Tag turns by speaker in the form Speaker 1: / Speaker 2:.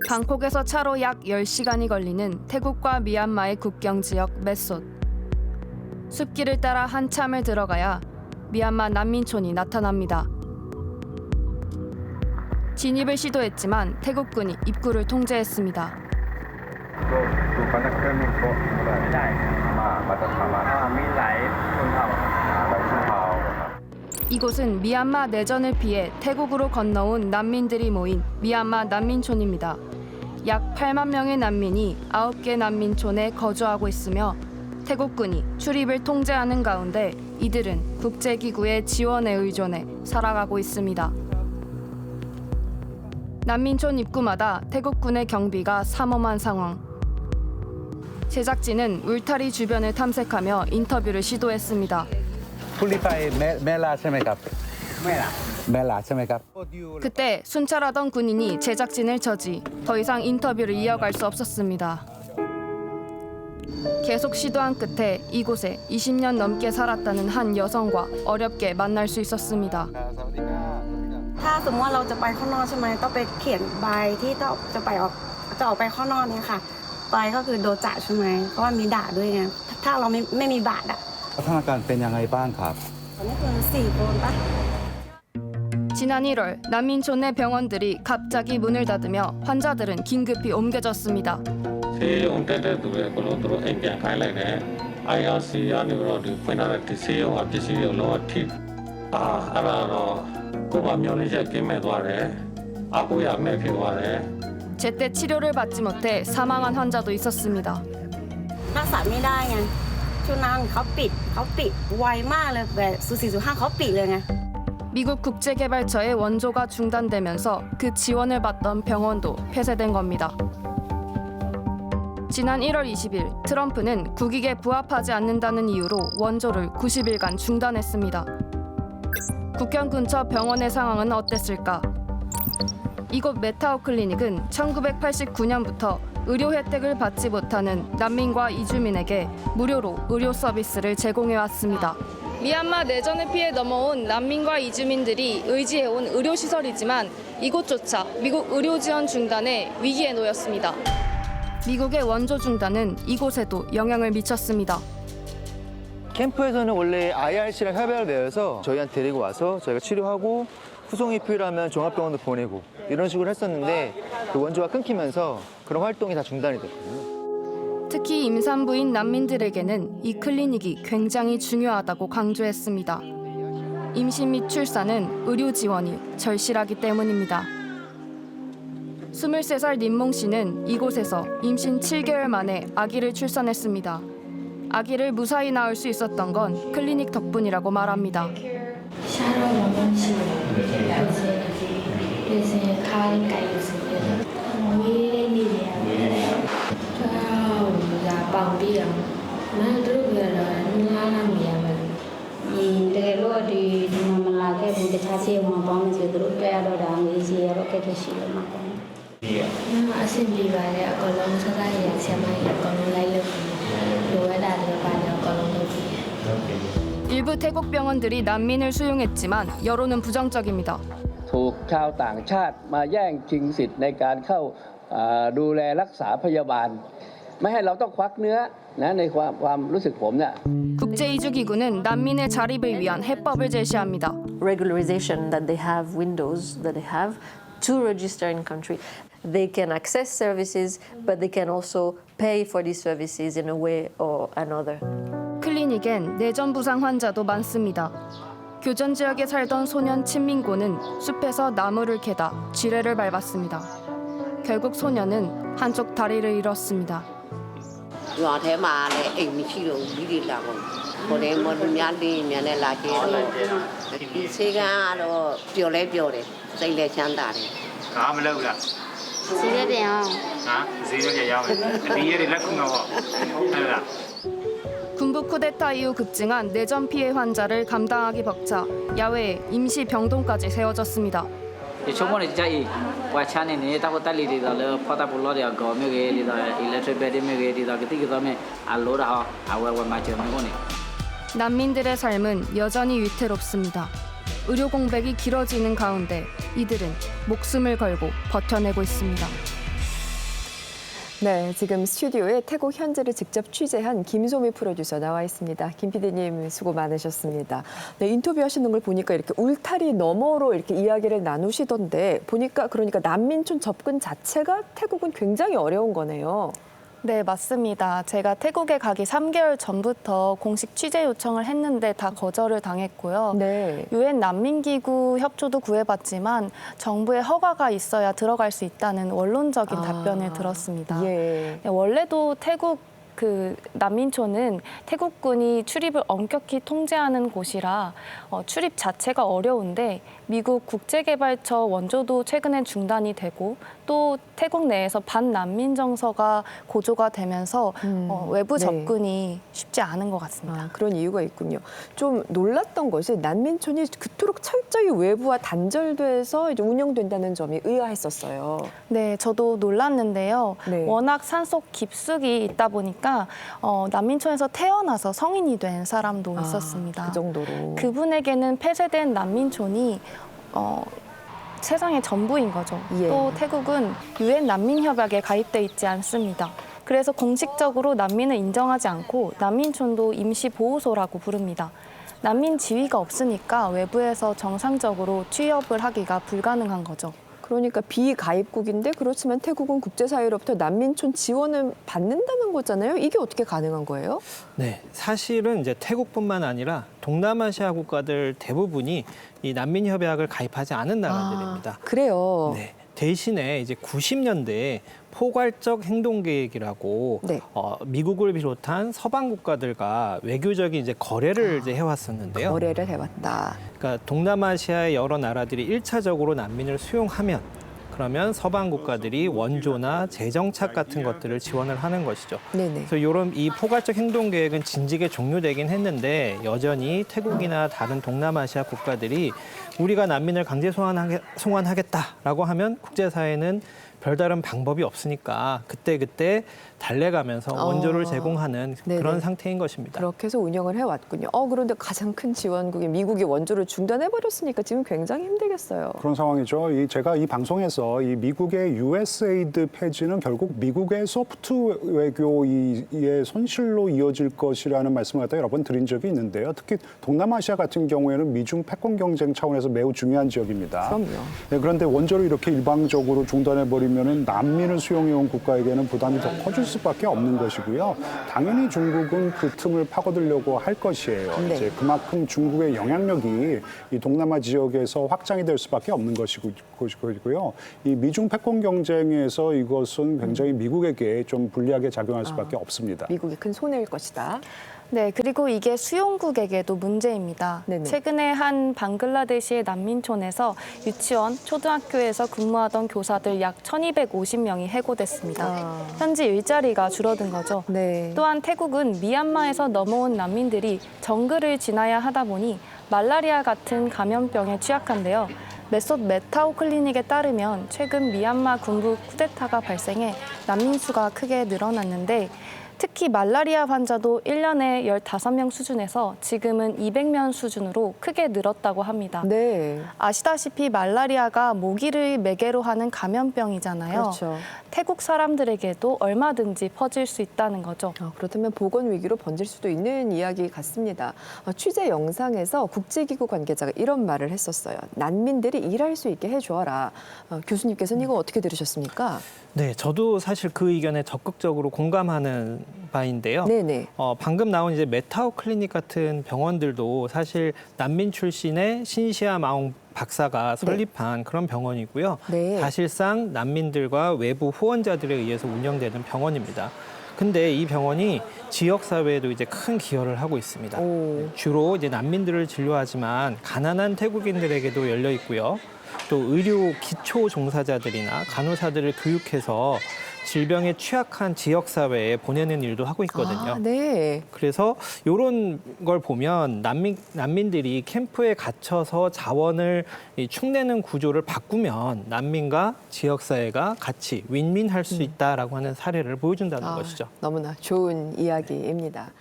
Speaker 1: 방콕에서 차로 약 10시간이 걸리는 태국과 미얀마의 국경 지역 메솥. 숲길을 따라 한참을 들어가야 미얀마 난민촌이 나타납니다. 진입을 시도했지만 태국군이 입구를 통제했습니다. 이곳은 미얀마 내전을 피해 태국으로 건너온 난민들이 모인 미얀마 난민촌입니다. 약 8만 명의 난민이 9개 난민촌에 거주하고 있으며 태국군이 출입을 통제하는 가운데 이들은 국제기구의 지원에 의존해 살아가고 있습니다. 난민촌 입구마다 태국군의 경비가 삼엄한 상황. 제작진은 울타리 주변을 탐색하며 인터뷰를 시도했습니다. 그때 순찰하던 군인이 제작진을 저지 더 이상 인터뷰를 이어갈 수 없었습니다. 계속 시도한 끝에 이곳에 20년 넘게 살았다는 한 여성과 어렵게 만날 수 있었습니다.
Speaker 2: ถ้าสมมติว่าเราจะไปข้างนอกใช่ไหมต้องไปเขียนใบที่ต้องจะออกไปข้างนอกเนี่ยค่ะไปก็คือโดนจับใช่ไหมเพราะว่ามีด่าด้วยไงถ้าเราไม่มีบัตรอ่ะ
Speaker 3: สถานการณ์เป็นยังไงบ้างครับ
Speaker 2: นี่คือ4 คนปะ
Speaker 1: 지난 1월 난민촌 내 병원들이 갑자기 문을 닫으며 환자들은 긴급히 옮겨졌습니다.
Speaker 4: ဆေးရုံတက်တဲ့သူတွေအကုန်လုံးသူတို့အိမ်ပြန်ခိုင်းလိုက်တယ် IRC ကနေပြီးတော့ဒီဖွင့်ထားတဲ့ဒီဆေးရုံကပစ္စည်းတွေလောထိအဲ့ဒါတော့ကိုယ်ကမျောနေချက်ကင်းမဲ့သွားတယ်အကူရမဲ့ဖြစ်သွားတယ်
Speaker 1: 제때 치료를 받지 못해 사망한 환자도 있었습니다.
Speaker 2: รักษาไม่ได้ไงช่วงนั้นเขาปิดไวมากเลยแบบ0405เขาปิดเลยไง
Speaker 1: 미국 국제개발처의 원조가 중단되면서 그 지원을 받던 병원도 폐쇄된 겁니다. 지난 1월 20일 트럼프는 국익에 부합하지 않는다는 이유로 원조를 90일간 중단했습니다. 국경 근처 병원의 상황은 어땠을까? 이곳 메타오 클리닉은 1989년부터 의료 혜택을 받지 못하는 난민과 이주민에게 무료로 의료 서비스를 제공해왔습니다. 미얀마 내전을 피해 넘어온 난민과 이주민들이 의지해온 의료시설이지만 이곳조차 미국 의료 지원 중단에 위기에 놓였습니다. 미국의 원조 중단은 이곳에도 영향을 미쳤습니다.
Speaker 5: 캠프에서는 원래 IRC랑 협약을 맺어서 저희한테 데리고 와서 저희가 치료하고 후송이 필요하면 종합병원도 보내고 이런 식으로 했었는데 그 원조가 끊기면서 그런 활동이 다 중단이 됐거든요.
Speaker 1: 특히 임산부인 난민들에게는 이 클리닉이 굉장히 중요하다고 강조했습니다. 임신 및 출산은 의료 지원이 절실하기 때문입니다. 23살 님몽 씨는 이곳에서 임신 7개월 만에 아기를 출산했습니다. 아기를 무사히 낳을 수 있었던 건 클리닉 덕분이라고 말합니다. 일부 태국 병원들이 난민을 수용했지만 여론은 부정적입니다.
Speaker 6: ถูกชาวต่างชาติมาแย่งชิงสิทธิ์ในการเข้าดูแลรักษาพยาบาลไม่ให้เราต้องควักเนื้อนะในความรู้สึกผมเนี่ย
Speaker 1: 국제이주기구는 난민의 자립을 위한 해법을 제시합니다.
Speaker 7: regularization that they have windows that they have to register in country. They can access services, but they can also pay for these services in a way or another.
Speaker 1: 클리닉엔 내전 부상 환자도 많습니다. 교전 지역에 살던 소년 친민고는 숲에서 나무를 캐다 지뢰를 밟았습니다. 결국 소년은 한쪽 다리를 잃었습니다.
Speaker 8: ရွာထဲမှာလည်းအိမ်မရှိတော့ဘူးကြီးတွေလာပေါ့ဟိုလည်းမလူများလေးများနဲ့လာကြတော့ဒီဆေးကန်းကတော့ပျော်လဲပျော်တယ်စိတ်လည်းချမ်းသာတယ်
Speaker 9: ကားမလုပ်လား
Speaker 8: စီးရဲပြန်အောင်
Speaker 9: ဟာဈေးရရောက်တယ်ဒီရဲလက်ခုံတော့ဟုတ်လား
Speaker 1: 군부 쿠데타 이후 급증한 내전 피해 환자를 감당하기 벅차 야외에 임시 병동까지 세워졌습니다.
Speaker 10: ဒီချုံမနေကြိုက်ဝါချမ်းနေနေတာကိုတက်လီတွေတော့လေဖော်တာပူလို့ရကောမြို့ကြီးတွေတော့ electric bedမြို့ကြီးတွေတော့ကတိကတော့မယ်အလိုတော့အဝဲဝဲမှာကျန်နေ
Speaker 1: 난민들의 삶은 여전히 위태롭습니다. 의료 공백이 길어지는 가운데 이들은 목숨을 걸고 버텨내고 있습니다.
Speaker 11: 네, 지금 스튜디오에 태국 현지를 직접 취재한 김소미 프로듀서 나와 있습니다. 김 PD님 수고 많으셨습니다. 네, 인터뷰하시는 걸 보니까 이렇게 울타리 너머로 이렇게 이야기를 나누시던데 보니까 그러니까 난민촌 접근 자체가 태국은 굉장히 어려운 거네요.
Speaker 1: 네, 맞습니다. 제가 태국에 가기 3개월 전부터 공식 취재 요청을 했는데 다 거절을 당했고요.
Speaker 11: 네.
Speaker 1: 유엔 난민기구 협조도 구해봤지만 정부의 허가가 있어야 들어갈 수 있다는 원론적인 답변을 들었습니다.
Speaker 11: 예.
Speaker 1: 네, 원래도 태국 난민촌은 태국군이 출입을 엄격히 통제하는 곳이라 출입 자체가 어려운데 미국 국제개발처 원조도 최근엔 중단이 되고 또 태국 내에서 반난민 정서가 고조가 되면서 외부
Speaker 11: 네.
Speaker 1: 접근이 쉽지 않은 것 같습니다.
Speaker 11: 그런 이유가 있군요. 좀 놀랐던 것이 난민촌이 그토록 철저히 외부와 단절돼서 이제 운영된다는 점이 의아했었어요.
Speaker 1: 네, 저도 놀랐는데요.
Speaker 11: 네.
Speaker 1: 워낙 산속 깊숙이 있다 보니까 난민촌에서 태어나서 성인이 된 사람도 있었습니다.
Speaker 11: 그 정도로.
Speaker 1: 그분에게는 폐쇄된 난민촌이 세상의 전부인 거죠.
Speaker 11: 예.
Speaker 1: 또 태국은 유엔 난민협약에 가입돼 있지 않습니다. 그래서 공식적으로 난민을 인정하지 않고 난민촌도 임시보호소라고 부릅니다. 난민 지위가 없으니까 외부에서 정상적으로 취업을 하기가 불가능한 거죠.
Speaker 11: 그러니까 비가입국인데 그렇지만 태국은 국제사회로부터 난민촌 지원을 받는다는 거잖아요. 이게 어떻게 가능한 거예요?
Speaker 12: 네, 사실은 이제 태국뿐만 아니라 동남아시아 국가들 대부분이 이 난민 협약을 가입하지 않은 나라들입니다.
Speaker 11: 그래요.
Speaker 12: 네. 대신에 이제 90년대에 포괄적 행동 계획이라고
Speaker 11: 네.
Speaker 12: 미국을 비롯한 서방 국가들과 외교적인 이제 거래를 이제 해왔었는데요.
Speaker 11: 거래를 해왔다.
Speaker 12: 그러니까 동남아시아의 여러 나라들이 1차적으로 난민을 수용하면 그러면 서방 국가들이 원조나 재정착 같은 것들을 지원을 하는 것이죠.
Speaker 11: 네네.
Speaker 12: 그래서 이런 이 포괄적 행동 계획은 진지게 종료되긴 했는데 여전히 태국이나 다른 동남아시아 국가들이 우리가 난민을 강제 송환하겠다라고 하면 국제사회는 별다른 방법이 없으니까 그때그때 달래가면서 원조를 제공하는
Speaker 11: 네네.
Speaker 12: 그런 상태인 것입니다.
Speaker 11: 그렇게 해서 운영을 해왔군요. 그런데 가장 큰 지원국인 미국이 원조를 중단해버렸으니까 지금 굉장히 힘들겠어요.
Speaker 13: 그런 상황이죠. 제가 이 방송에서 이 미국의 USAID 폐지는 결국 미국의 소프트 외교의 손실로 이어질 것이라는 말씀을 갖다 여러 번 드린 적이 있는데요. 특히 동남아시아 같은 경우에는 미중 패권 경쟁 차원에서 매우 중요한 지역입니다.
Speaker 11: 그럼요.
Speaker 13: 네, 그런데 원조를 이렇게 일방적으로 중단해버리면 난민을 수용해온 국가에게는 부담이 더 커질 수밖에 없는 것이고요. 당연히 중국은 그 틈을 파고들려고 할 것이에요.
Speaker 11: 네.
Speaker 13: 이제 그만큼 중국의 영향력이 이 동남아 지역에서 확장이 될 수밖에 없는 것이고요. 이 미중 패권 경쟁에서 이것은 굉장히 미국에게 좀 불리하게 작용할 수밖에 없습니다.
Speaker 11: 미국이 큰 손해일 것이다.
Speaker 1: 네, 그리고 이게 수용국에게도 문제입니다.
Speaker 11: 네네.
Speaker 1: 최근에 한 방글라데시의 난민촌에서 유치원, 초등학교에서 근무하던 교사들 약 1,250명이 해고됐습니다. 현지 일자리가 줄어든 거죠.
Speaker 11: 네.
Speaker 1: 또한 태국은 미얀마에서 넘어온 난민들이 정글을 지나야 하다 보니 말라리아 같은 감염병에 취약한데요. 메소드 메타오 클리닉에 따르면 최근 미얀마 군부 쿠데타가 발생해 난민 수가 크게 늘어났는데 특히 말라리아 환자도 1년에 15명 수준에서 지금은 200명 수준으로 크게 늘었다고 합니다.
Speaker 11: 네.
Speaker 1: 아시다시피 말라리아가 모기를 매개로 하는 감염병이잖아요.
Speaker 11: 그렇죠.
Speaker 1: 태국 사람들에게도 얼마든지 퍼질 수 있다는 거죠.
Speaker 11: 그렇다면 보건 위기로 번질 수도 있는 이야기 같습니다. 취재 영상에서 국제기구 관계자가 이런 말을 했었어요. 난민들이 일할 수 있게 해줘라. 교수님께서는 이거 어떻게 들으셨습니까?
Speaker 12: 네, 저도 사실 그 의견에 적극적으로 공감하는 바인데요.
Speaker 11: 네네.
Speaker 12: 방금 나온 이제 메타오 클리닉 같은 병원들도 사실 난민 출신의 신시아 마옹 박사가 설립한 그런 병원이고요.
Speaker 11: 네.
Speaker 12: 사실상 난민들과 외부 후원자들에 의해서 운영되는 병원입니다. 근데 이 병원이 지역 사회에도 이제 큰 기여를 하고 있습니다. 주로 이제 난민들을 진료하지만 가난한 태국인들에게도 열려 있고요. 또 의료 기초 종사자들이나 간호사들을 교육해서 질병에 취약한 지역 사회에 보내는 일도 하고 있거든요.
Speaker 11: 네.
Speaker 12: 그래서 이런 걸 보면 난민들이 캠프에 갇혀서 자원을 축내는 구조를 바꾸면 난민과 지역 사회가 같이 윈윈할 수 있다라고 하는 사례를 보여준다는 것이죠.
Speaker 11: 너무나 좋은 이야기입니다.